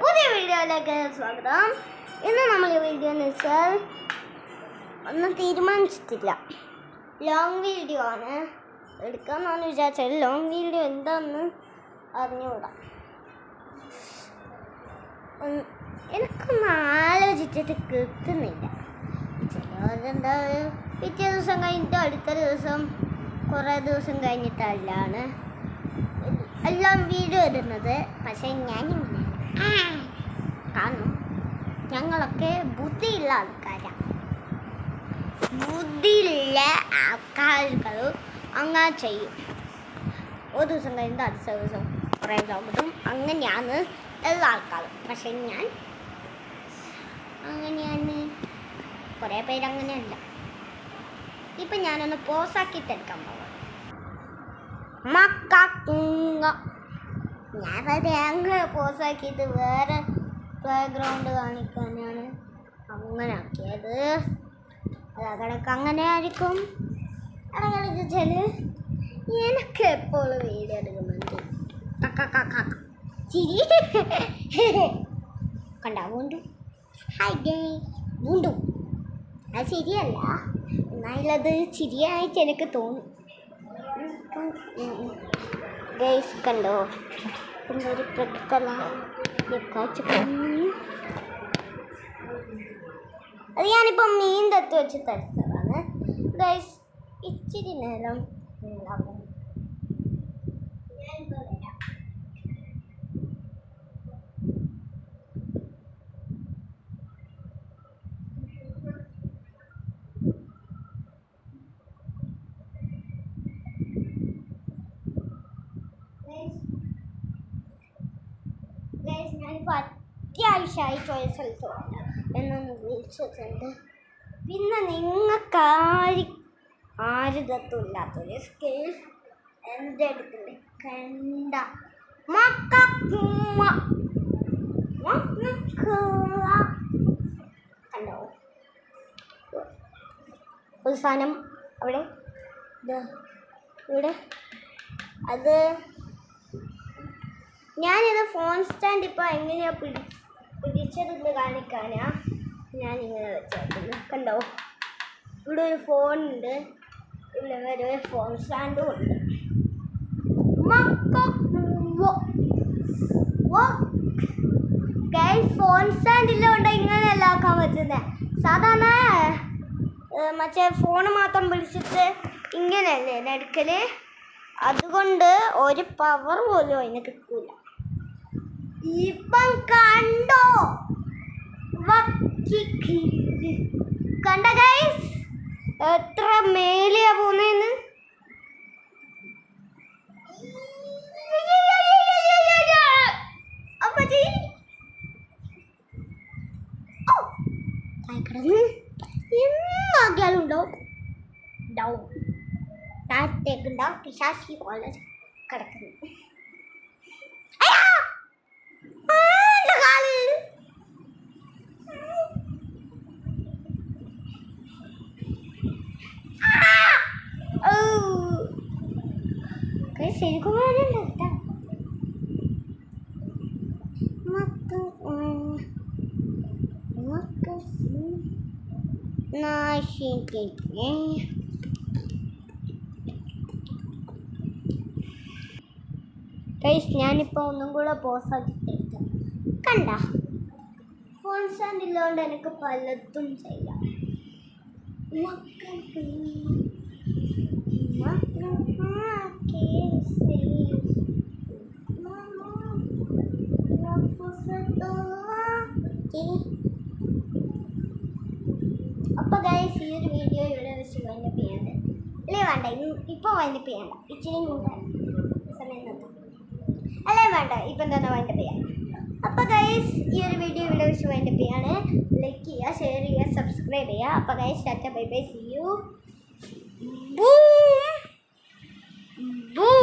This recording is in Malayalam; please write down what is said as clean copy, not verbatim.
പുതിയ വീഡിയോയിലേക്ക് സ്വാഗതം. ഇന്ന് നമ്മൾ ഈ വീഡിയോ എന്ന് വെച്ചാൽ ഒന്നും തീരുമാനിച്ചിട്ടില്ല. ലോങ് വീഡിയോ ആണ് എടുക്കാമെന്നാണ് വിചാരിച്ചത്. ലോങ് വീഡിയോ എന്താണെന്ന് അറിഞ്ഞുകൂടാ. എനിക്കൊന്നും ആലോചിച്ചിട്ട് കിട്ടുന്നില്ല. ചിലവരെന്താ പിറ്റേ ദിവസം കഴിഞ്ഞിട്ട് അടുത്ത ദിവസം കുറേ ദിവസം കഴിഞ്ഞിട്ടല്ലാണ് എല്ലാം വീഡിയോ ഇടുന്നത്. പക്ഷേ ഞാനിങ്ങനെ കാരണം ഞങ്ങളൊക്കെ ബുദ്ധിയുള്ള ആൾക്കാരാണ്. ബുദ്ധിയുള്ള ആൾക്കാരുകൾ അങ്ങനെ ചെയ്യും. ഒരു ദിവസം കഴിഞ്ഞിട്ട് അടുത്ത ദിവസം കുറേ ദിവസം അങ്ങനെയാണ് എല്ലാ ആൾക്കാരും. പക്ഷെ ഞാൻ അങ്ങനെയാണ്. കുറേ പേര് അങ്ങനെയല്ല. ഇപ്പം ഞാനൊന്ന് പോസാക്കിയിട്ടെടുക്കാൻ പോകാം. ഞാൻ വെറുതെ അങ്ങ് പോസാക്കിയിട്ട് വേറെ പ്ലേഗ്രൗണ്ട് കാണിക്കാനാണ് അങ്ങനെ ആക്കിയത്. ഇടക്കിടക്ക് അങ്ങനെ ആയിരിക്കും. ഇടക്കിടക്ക് വെച്ചാൽ എനിക്ക് എപ്പോഴും വീഡിയോ എടുക്കുന്നുണ്ട്. ചിരി കണ്ട വീണ്ടു വീണ്ടു അത് ശരിയല്ല, എന്നാലത് ചിരിയായിട്ട് എനിക്ക് തോന്നും. ഗൈസ് കണ്ടോ എന്തൊരു അത് ഞാനിപ്പം മീൻ തത്ത് വെച്ച് തരുന്നതാണ്. ഗൈസ് ഇച്ചിരി നേരം ഉണ്ടാകും. ഞാനിപ്പോൾ അത്യാവശ്യമായി പോയ സ്ഥലത്തോടെ എന്നൊന്ന് വിളിച്ചിട്ടുണ്ട്. പിന്നെ നിങ്ങൾക്ക് ആരുതത്വമില്ലാത്തൊരു സ്കിൽ എൻ്റെ അടുത്തുണ്ട്. കണ്ട കണ്ടോ ഒരു സാധനം അവിടെ ഇവിടെ. അത് ഞാനിത് ഫോൺ സ്റ്റാൻഡ് ഇപ്പോൾ എങ്ങനെയാണ് പിടിച്ചതെന്ന് കാണിക്കാനാ ഞാനിങ്ങനെ വെച്ചേക്കുന്നത്. കണ്ടോ ഇവിടെ ഒരു ഫോണുണ്ട്, ഇവിടെ ഒരു ഫോൺ സ്റ്റാൻഡും ഉണ്ട്. ഫോൺ സ്റ്റാൻഡിലുണ്ട് ഇങ്ങനെയല്ല ആക്കാൻ പറ്റുന്നത്. സാധാരണ മറ്റേ ഫോൺ മാത്രം പിടിച്ചിട്ട് ഇങ്ങനെയല്ലേ എടുക്കൽ. അതുകൊണ്ട് ഒരു പവർ പോലും അതിന് കിട്ടൂല. ഇപ്പം കണ്ടോ കണ്ട ഗൈസ് എത്ര മേലെയാ പോകുന്നതെന്ന്. കിടന്ന് എന്നാക്കിയാലും ഉണ്ടാവും ഡൗൺ താഴത്തേക്കുണ്ടാവും. പിശാചി പോലെ കിടക്കുന്നു. ശരിക്കും വേണ്ട ഞാനിപ്പോൾ ഒന്നും കൂടെ പോസാക്കിയിട്ട് കണ്ട ഫോൺ സ്റ്റാൻഡ് ഇല്ലാണ്ട് എനിക്ക് പലതും ചെയ്യാം. അപ്പോൾ ഗൈസ് ഈ ഒരു വീഡിയോ ഇവിടെ വെച്ച് വൈൻഡപ്പ് ചെയ്യണ്ട. അല്ലേ വേണ്ട, ഇപ്പോൾ വൈൻഡപ്പ് ചെയ്യണ്ട. ഇച്ചിരി കൂടെ സമയം തന്നു അല്ലേ വേണ്ട, ഇപ്പം തന്നെ വൈൻഡപ്പ് ചെയ്യാം. അപ്പോൾ ഗൈസ് ഈ ഒരു വീഡിയോ ഇവിടെ വെച്ച് വൈൻഡപ്പ് ചെയ്യാണ്. ലൈക്ക് ചെയ്യുക, ഷെയർ ചെയ്യുക, സബ്സ്ക്രൈബ് ചെയ്യുക. അപ്പോൾ guys tata bye bye, see you. Boom boom.